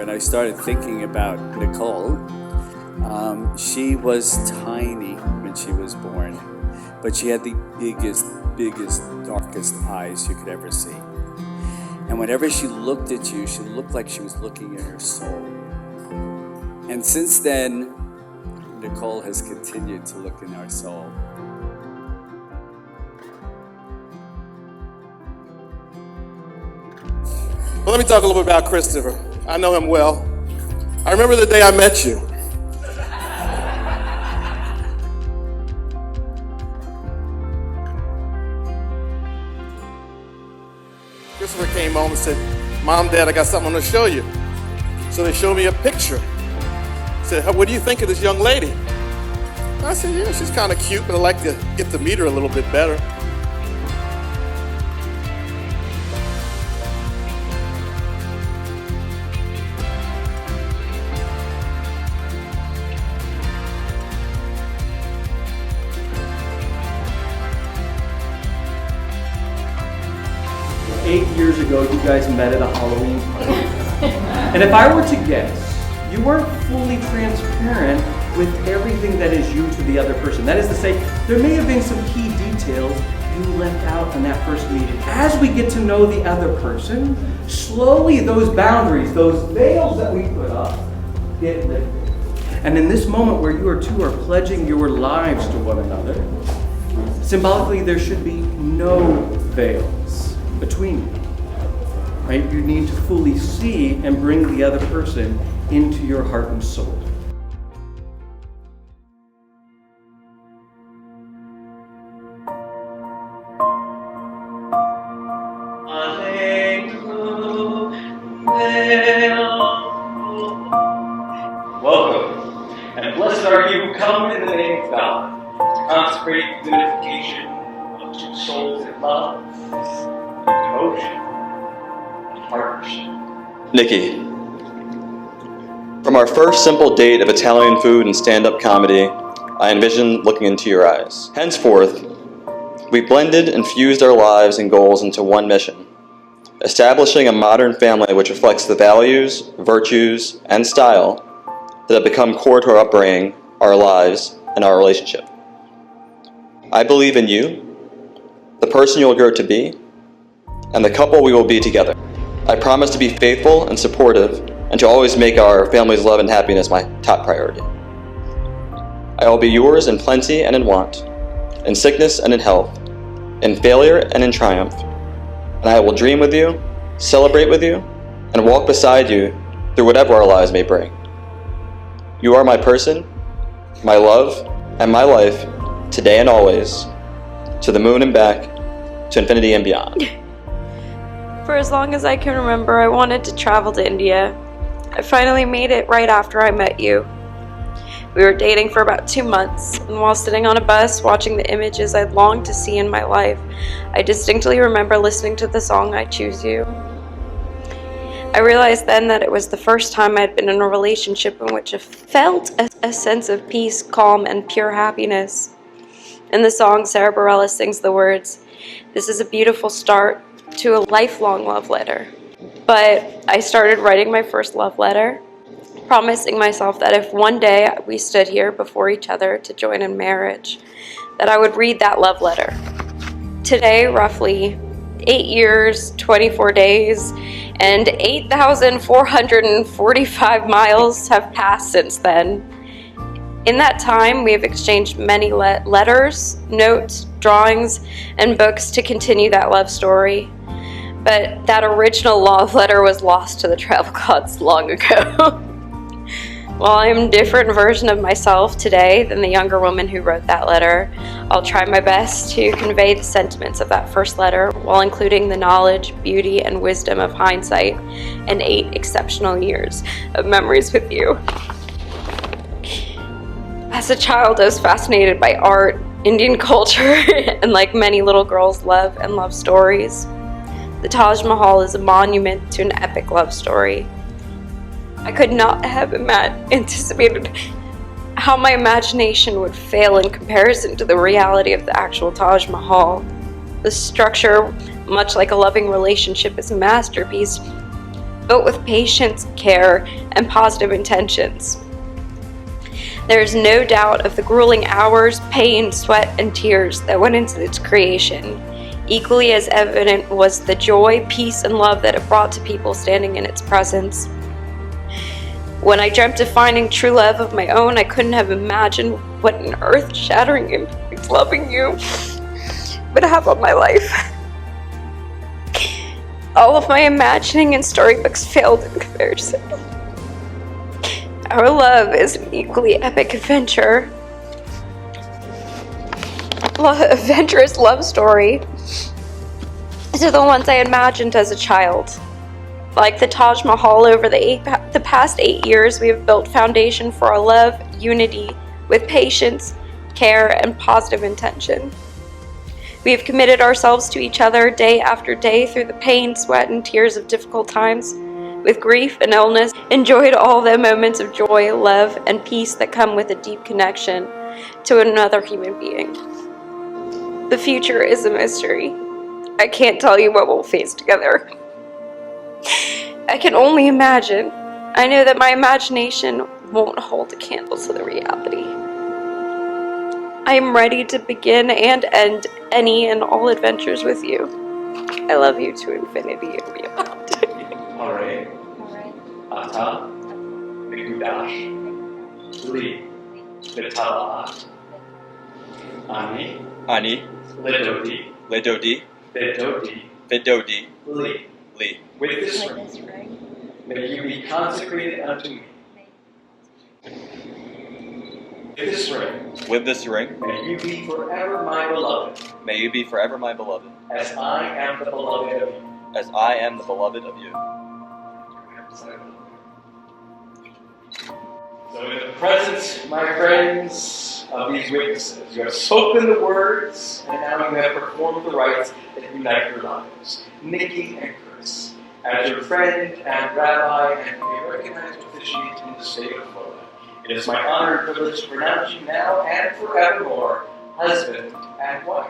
and I started thinking about Nicole. She was tiny when she was born, but she had the biggest, darkest eyes you could ever see. And whenever she looked at you, she looked like she was looking at her soul. And since then, Nicole has continued to look in our soul. Well, let me talk a little bit about Christopher. I know him well. I remember the day I met you. Christopher came home and said, "Mom, Dad, I got something to show you." So they showed me a picture. Said, "What do you think of this young lady?" And I said, "Yeah, she's kind of cute, but I'd like to get to meet her a little bit better." Eight years ago, you guys met at a Halloween party. And if I were to guess, you weren't fully transparent with everything that is you to the other person. That is to say, there may have been some key details you left out in that first meeting. As we get to know the other person, slowly those boundaries, those veils that we put up, get lifted. And in this moment where you two are pledging your lives to one another, symbolically there should be no veils between you, right? You need to fully see and bring the other person into your heart and soul. Welcome, and blessed are you who come in the name of God, to consecrate the unification of two souls in love, devotion, and partnership. Nikki, from our first simple date of Italian food and stand-up comedy, I envisioned looking into your eyes. Henceforth, we blended and fused our lives and goals into one mission, establishing a modern family which reflects the values, virtues, and style that have become core to our upbringing, our lives, and our relationship. I believe in you, the person you'll grow to be, and the couple we will be together. I promise to be faithful and supportive, and to always make our family's love and happiness my top priority. I will be yours in plenty and in want, in sickness and in health, in failure and in triumph, and I will dream with you, celebrate with you, and walk beside you through whatever our lives may bring. You are my person, my love, and my life, today and always, to the moon and back, to infinity and beyond. For as long as I can remember, I wanted to travel to India. I finally made it right after I met you. We were dating for about 2 months, and while sitting on a bus watching the images I'd longed to see in my life, I distinctly remember listening to the song I Choose You. I realized then that it was the first time I'd been in a relationship in which I felt a sense of peace, calm, and pure happiness. In the song, Sarah Bareilles sings the words, "This is a beautiful start to a lifelong love letter." But I started writing my first love letter, promising myself that if one day we stood here before each other to join in marriage, that I would read that love letter. Today, roughly 8 years, 24 days, and 8,445 miles have passed since then. In that time, we have exchanged many letters, notes, drawings, and books to continue that love story. But that original love letter was lost to the travel gods long ago. While I am a different version of myself today than the younger woman who wrote that letter, I'll try my best to convey the sentiments of that first letter while including the knowledge, beauty, and wisdom of hindsight and 8 exceptional years of memories with you. As a child, I was fascinated by art, Indian culture, and like many little girls, love and love stories. The Taj Mahal is a monument to an epic love story. I could not have anticipated how my imagination would fail in comparison to the reality of the actual Taj Mahal. The structure, much like a loving relationship, is a masterpiece, built with patience, care, and positive intentions. There is no doubt of the grueling hours, pain, sweat, and tears that went into its creation. Equally as evident was the joy, peace, and love that it brought to people standing in its presence. When I dreamt of finding true love of my own, I couldn't have imagined what an earth-shattering impact loving you would have on my life. All of my imagining and storybooks failed in comparison. Our love is an equally epic adventure. Adventurous love story to the ones I imagined as a child. Like the Taj Mahal, over the past 8 years, we have built foundation for our love, unity, with patience, care, and positive intention. We have committed ourselves to each other day after day through the pain, sweat, and tears of difficult times. With grief and illness, enjoyed all the moments of joy, love, and peace that come with a deep connection to another human being. The future is a mystery. I can't tell you what we'll face together. I can only imagine. I know that my imagination won't hold a candle to the reality. I am ready to begin and end any and all adventures with you. I love you to infinity and beyond. Hare, Ata, Mikudash, Li, Vitala, Ani, Ani, Ledodi, Ledodi, Bedodi, Vidodi, Li. Li. With this ring, may you be consecrated unto me. With this ring, With this ring, may you be forever my beloved, may you be forever my beloved, as I am the beloved of you. as I am the beloved of you. So in the presence, my friends, of these witnesses, you have spoken the words, and now you have performed the rites that unite your lives. Nikki and Chris, as your friend and rabbi and a recognized officiant in the state of Florida, it is my honor and privilege to pronounce you now and forevermore husband and wife.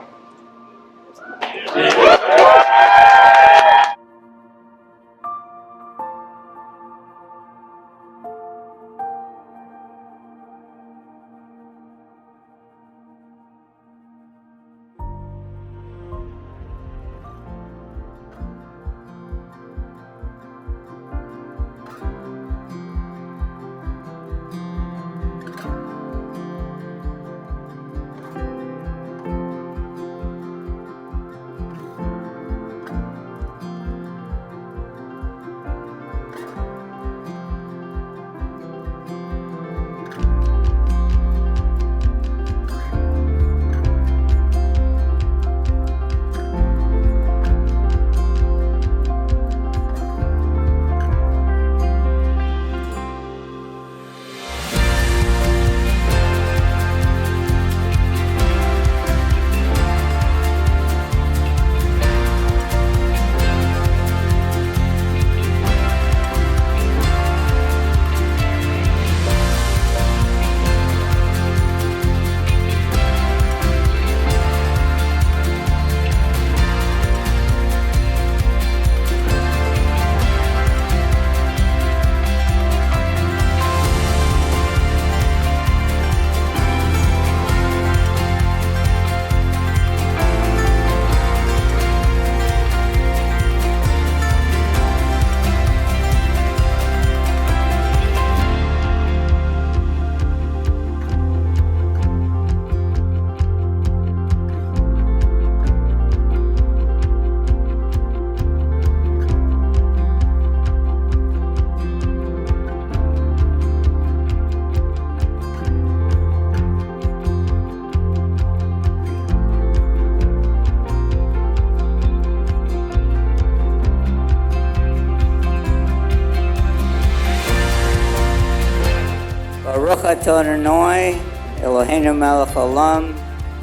Baruch atah Adonai, Eloheinu melech haolam,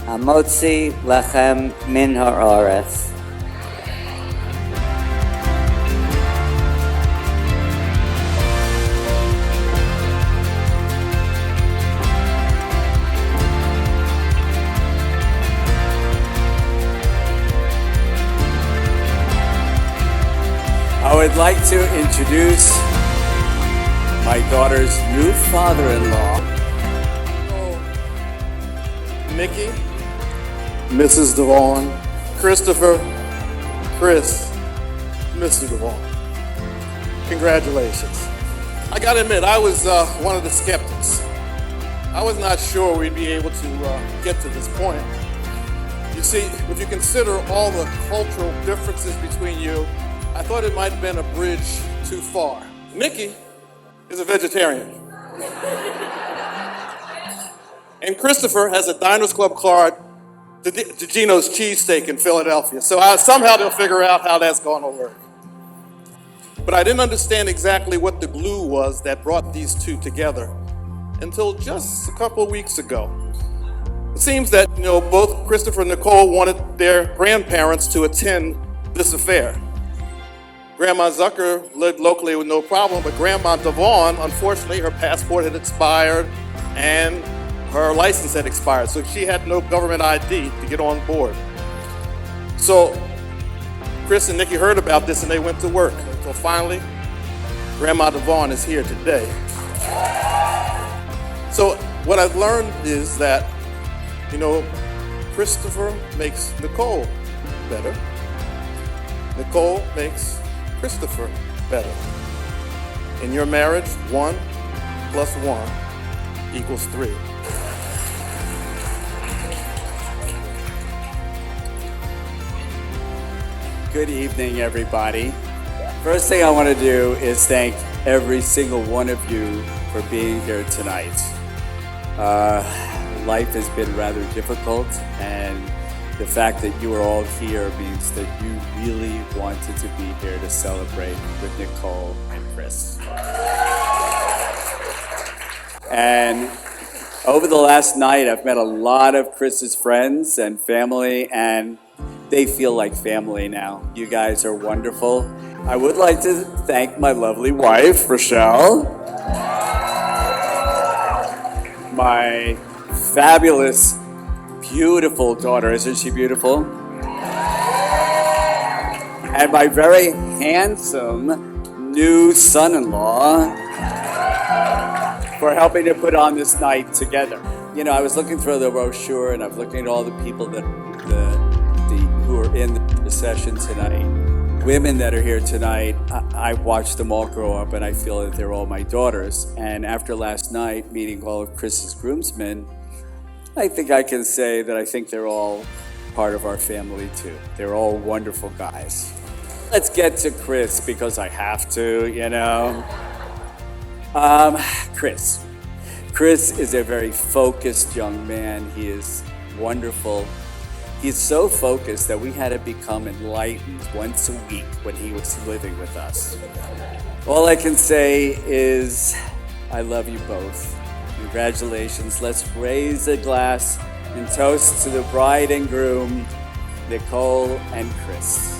hamotzi lechem min haaretz. I'd like to introduce my daughter's new father-in-law. Nikki, Mrs. Devon, Christopher, Chris, Mr. Devon. Congratulations. I gotta admit, I was one of the skeptics. I was not sure we'd be able to get to this point. You see, if you consider all the cultural differences between you, I thought it might have been a bridge too far. Nikki is a vegetarian. And Christopher has a Diners Club card to Gino's Cheesesteak in Philadelphia. So somehow they'll figure out how that's going to work. But I didn't understand exactly what the glue was that brought these two together until just a couple of weeks ago. It seems that, both Christopher and Nicole wanted their grandparents to attend this affair. Grandma Zucker lived locally with no problem, but Grandma Devon, unfortunately, her passport had expired and her license had expired, so she had no government ID to get on board. So Chris and Nikki heard about this and they went to work. So finally, Grandma Devon is here today. So what I've learned is that, Christopher makes Nicole better. Nicole makes Christopher better. In your marriage, 1 + 1 = 3. Good evening, everybody. First thing I want to do is thank every single one of you for being here tonight. Life has been rather difficult, and the fact that you are all here means that you really wanted to be here to celebrate with Nicole and Chris. And over the last night, I've met a lot of Chris's friends and family, and they feel like family now. You guys are wonderful. I would like to thank my lovely wife, Rochelle, my fabulous, beautiful daughter. Isn't she beautiful? And my very handsome new son-in-law for helping to put on this night together. I was looking through the brochure and I'm looking at all the people that who are in the procession tonight. Women that are here tonight, I watched them all grow up and I feel that they're all my daughters. And after last night, meeting all of Chris's groomsmen, I think I can say that I think they're all part of our family too. They're all wonderful guys. Let's get to Chris because I have to, Chris. Chris is a very focused young man. He is wonderful. He's so focused that we had to become enlightened once a week when he was living with us. All I can say is, I love you both. Congratulations. Let's raise a glass and toast to the bride and groom, Nicole and Chris.